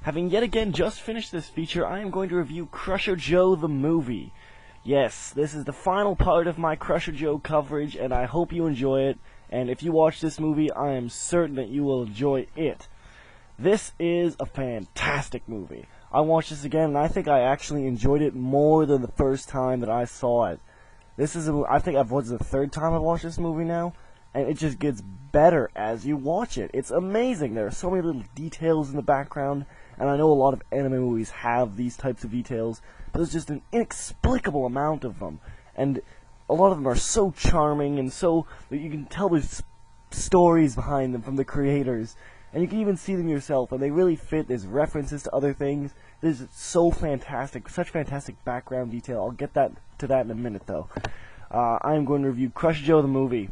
Having yet again just finished this feature, I am going to review Crusher Joe the movie. Yes, this is the final part of my Crusher Joe coverage, and I hope you enjoy it, and if you watch this movie, I am certain that you will enjoy it. This is a fantastic movie. I watched this again, and I think I actually enjoyed it more than the first time that I saw it. I think I've watched the third time I've watched this movie now, and it just gets better as you watch it. It's amazing. There are so many little details in the background, and I know a lot of anime movies have these types of details, but there's just an inexplicable amount of them, and a lot of them are so charming, and so that you can tell there's stories behind them from the creators, and you can even see them yourself, and they really fit. There's references to other things. This is so fantastic, such fantastic background detail. I'll get to that in a minute, though. I'm going to review Crusher Joe the movie.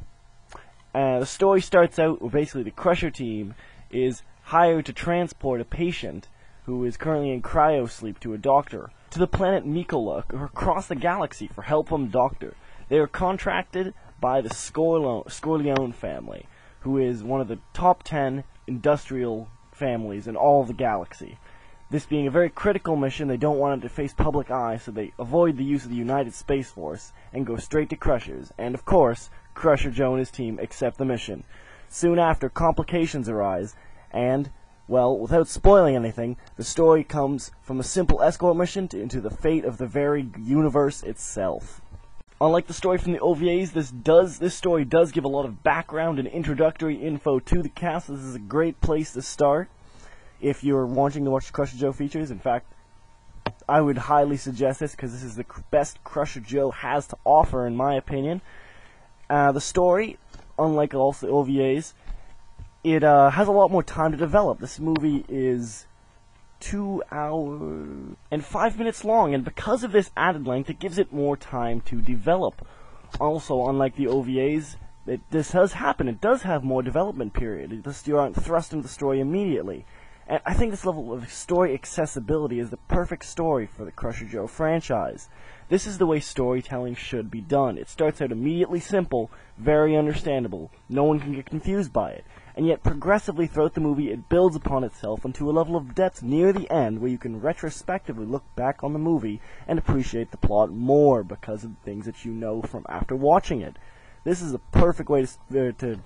The story starts out where basically the Crusher team is hired to transport a patient who is currently in cryosleep to a doctor to the planet Mikola across the galaxy for help from the doctor. They are contracted by the Scorleone family, who is one of the top 10 industrial families in all of the galaxy. This being a very critical mission, they don't want it to face public eye, so they avoid the use of the United Space Force and go straight to Crusher's. And of course, Crusher Joe and his team accept the mission. Soon after, complications arise, and, well, without spoiling anything, the story comes from a simple escort mission into the fate of the very universe itself. Unlike the story from the OVAs, this story does give a lot of background and introductory info to the cast. This is a great place to start if you're wanting to watch the Crusher Joe features. In fact, I would highly suggest this because this is the best Crusher Joe has to offer, in my opinion. The story, unlike also the OVAs, it has a lot more time to develop. This movie is 2 hours and 5 minutes long, and because of this added length, it gives it more time to develop. Also, unlike the OVAs, this does happen. It does have more development period. You aren't thrust into the story immediately. And I think this level of story accessibility is the perfect story for the Crusher Joe franchise. This is the way storytelling should be done. It starts out immediately simple, very understandable. No one can get confused by it. And yet, progressively throughout the movie, it builds upon itself into a level of depth near the end where you can retrospectively look back on the movie and appreciate the plot more because of the things that you know from after watching it. This is a perfect way to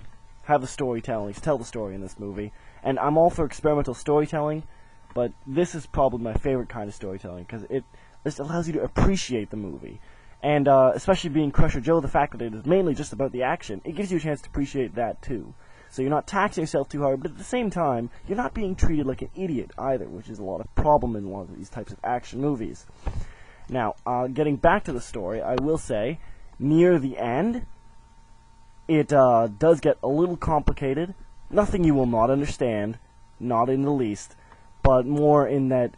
have the storytelling, to tell the story in this movie. And I'm all for experimental storytelling, but this is probably my favorite kind of storytelling because it just allows you to appreciate the movie. And especially being Crusher Joe, the fact that it is mainly just about the action, it gives you a chance to appreciate that too. So you're not taxing yourself too hard, but at the same time, you're not being treated like an idiot either, which is a lot of problem in a lot of these types of action movies. Now, getting back to the story, I will say, near the end, it does get a little complicated. Nothing you will not understand, not in the least, but more in that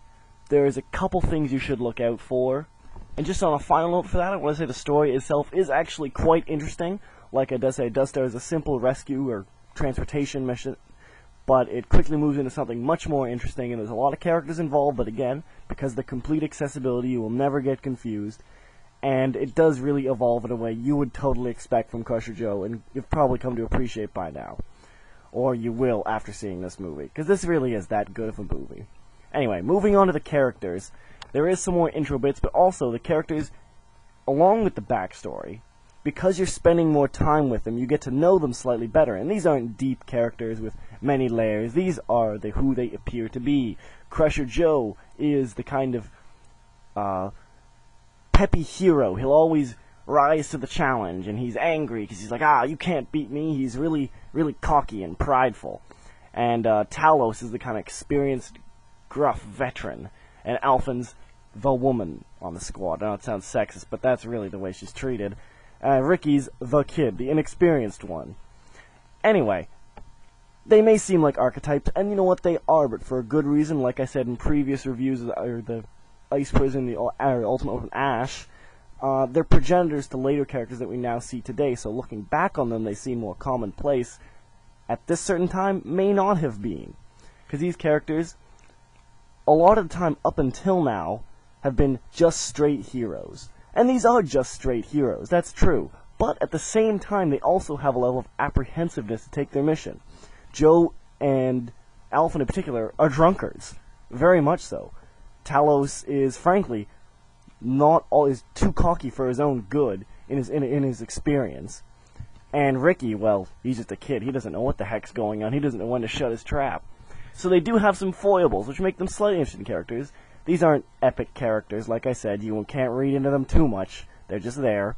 there's a couple things you should look out for. And just on a final note for that, I want to say the story itself is actually quite interesting. Like I does say, it does start as a simple rescue or transportation mission, but it quickly moves into something much more interesting, and there's a lot of characters involved, but again, because of the complete accessibility, you will never get confused, and it does really evolve in a way you would totally expect from Crusher Joe, and you've probably come to appreciate by now. Or you will after seeing this movie, because this really is that good of a movie. Anyway, moving on to the characters, there is some more intro bits, but also the characters, along with the backstory, because you're spending more time with them, you get to know them slightly better. And these aren't deep characters with many layers. These are who they appear to be. Crusher Joe is the kind of peppy hero. He'll always rise to the challenge, and he's angry because he's like, you can't beat me. He's really, really cocky and prideful. And Talos is the kind of experienced, gruff veteran. And Alphen's the woman on the squad. I know it sounds sexist, but that's really the way she's treated. Ricky's the kid, the inexperienced one. Anyway, they may seem like archetypes, and you know what, they are, but for a good reason. Like I said in previous reviews of the Ice Prison, the Ultimate Open Ash, they're progenitors to later characters that we now see today, so looking back on them, they seem more commonplace. At this certain time, may not have been. Because these characters, a lot of the time up until now, have been just straight heroes. And these are just straight heroes, that's true. But at the same time, they also have a level of apprehensiveness to take their mission. Joe and Alphen in particular are drunkards. Very much so. Talos is, frankly, not always too cocky for his own good in his experience. And Ricky, well, he's just a kid. He doesn't know what the heck's going on. He doesn't know when to shut his trap. So they do have some foibles, which make them slightly interesting characters. These aren't epic characters, like I said. You can't read into them too much. They're just there.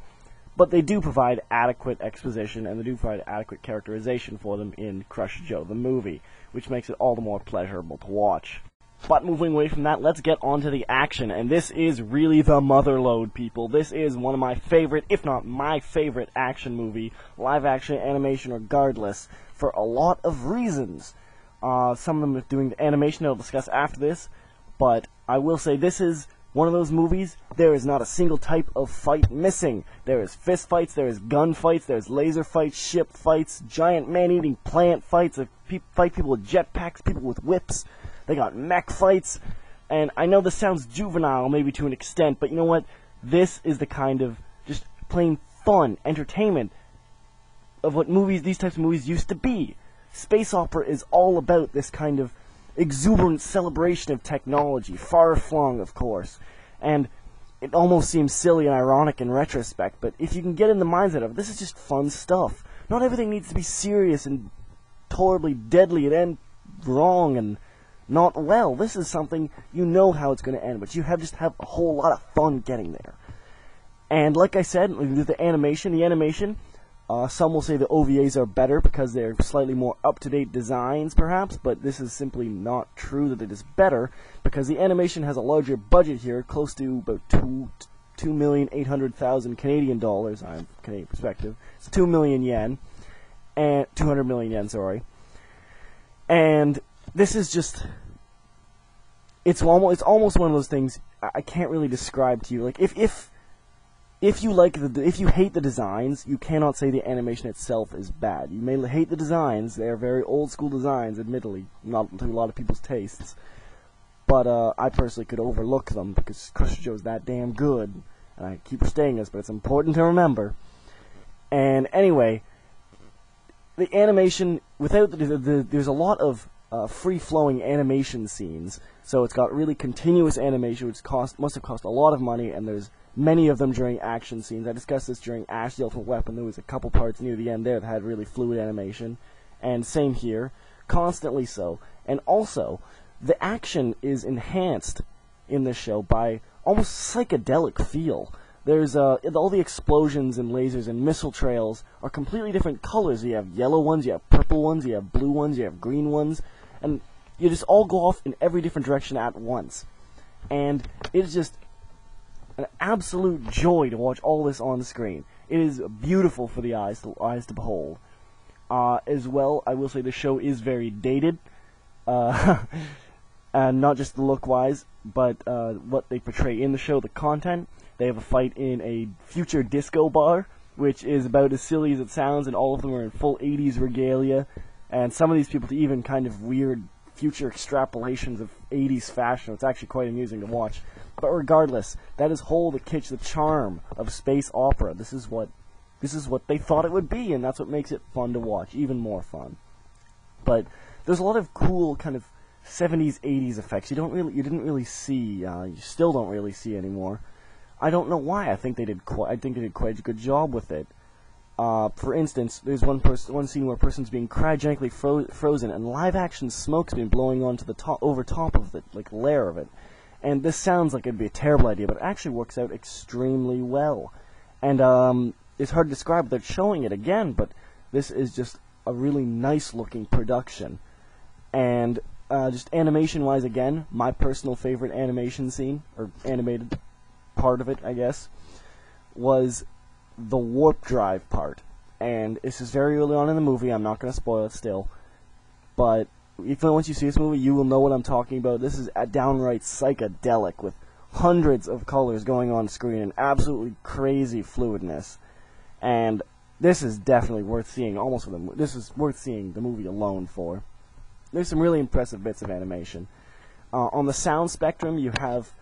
But they do provide adequate exposition, and they do provide adequate characterization for them in Crusher Joe, the movie, which makes it all the more pleasurable to watch. But moving away from that, let's get on to the action, and this is really the motherlode, people. This is one of my favorite, if not my favorite, action movie, live action, animation, regardless, for a lot of reasons. Some of them are doing the animation I'll discuss after this, but I will say this is one of those movies, there is not a single type of fight missing. There is fist fights, there is gun fights, there's laser fights, ship fights, giant man-eating plant fights, fight people with jetpacks, people with whips. They got mech fights, and I know this sounds juvenile maybe to an extent, but you know what? This is the kind of just plain fun entertainment of what these types of movies used to be. Space opera is all about this kind of exuberant celebration of technology, far-flung, of course, and it almost seems silly and ironic in retrospect, but if you can get in the mindset of it, this is just fun stuff. Not everything needs to be serious and horribly deadly and end wrong and not well. This is something you know how it's going to end, but you just have a whole lot of fun getting there. And like I said, with the animation, some will say the OVAs are better because they're slightly more up-to-date designs, perhaps, but this is simply not true that it is better, because the animation has a larger budget here, close to about 2,800,000 Canadian dollars, I'm Canadian perspective. It's 2 million yen, and 200 million yen, sorry. And this is just, it's almost one of those things I can't really describe to you. Like, if you hate the designs, you cannot say the animation itself is bad. You may hate the designs; they are very old school designs, admittedly, not to a lot of people's tastes. But I personally could overlook them because Crusher Joe is that damn good, and I keep saying this, but it's important to remember. And anyway, the animation without there's a lot of free-flowing animation scenes, so it's got really continuous animation, which must have cost a lot of money, and there's many of them during action scenes. I discussed this during Ash the Ultimate Weapon. There was a couple parts near the end there that had really fluid animation, and same here, constantly so. And also, the action is enhanced in this show by almost psychedelic feel. There's all the explosions and lasers and missile trails are completely different colors. You have yellow ones, you have purple ones, you have blue ones, you have green ones, and you just all go off in every different direction at once. And it is just an absolute joy to watch all this on the screen. It is beautiful for the eyes to behold. As well, I will say the show is very dated, and not just look-wise, but what they portray in the show, the content. They have a fight in a future disco bar, which is about as silly as it sounds, and all of them are in full 80s regalia, and some of these people do even kind of weird future extrapolations of 80s fashion. It's actually quite amusing to watch. But regardless, that is the charm of space opera. This is what they thought it would be, and that's what makes it fun to watch, even more fun. But there's a lot of cool kind of 70s, 80s effects you didn't really see, you still don't really see anymore. I don't know why. I think they did quite a good job with it. For instance, there's one scene where a person's being cryogenically frozen, and live-action smoke's been blowing onto the over top of the layer of it. And this sounds like it'd be a terrible idea, but it actually works out extremely well. And it's hard to describe without showing it again, but this is just a really nice-looking production. And just animation-wise, again, my personal favorite animation scene, or animated part of it, I guess, was the warp drive part. And this is very early on in the movie. I'm not going to spoil it still, but once you see this movie, you will know what I'm talking about. This is a downright psychedelic with hundreds of colors going on screen and absolutely crazy fluidness. And this is definitely worth seeing. This is worth seeing the movie alone for. There's some really impressive bits of animation. On the sound spectrum, you have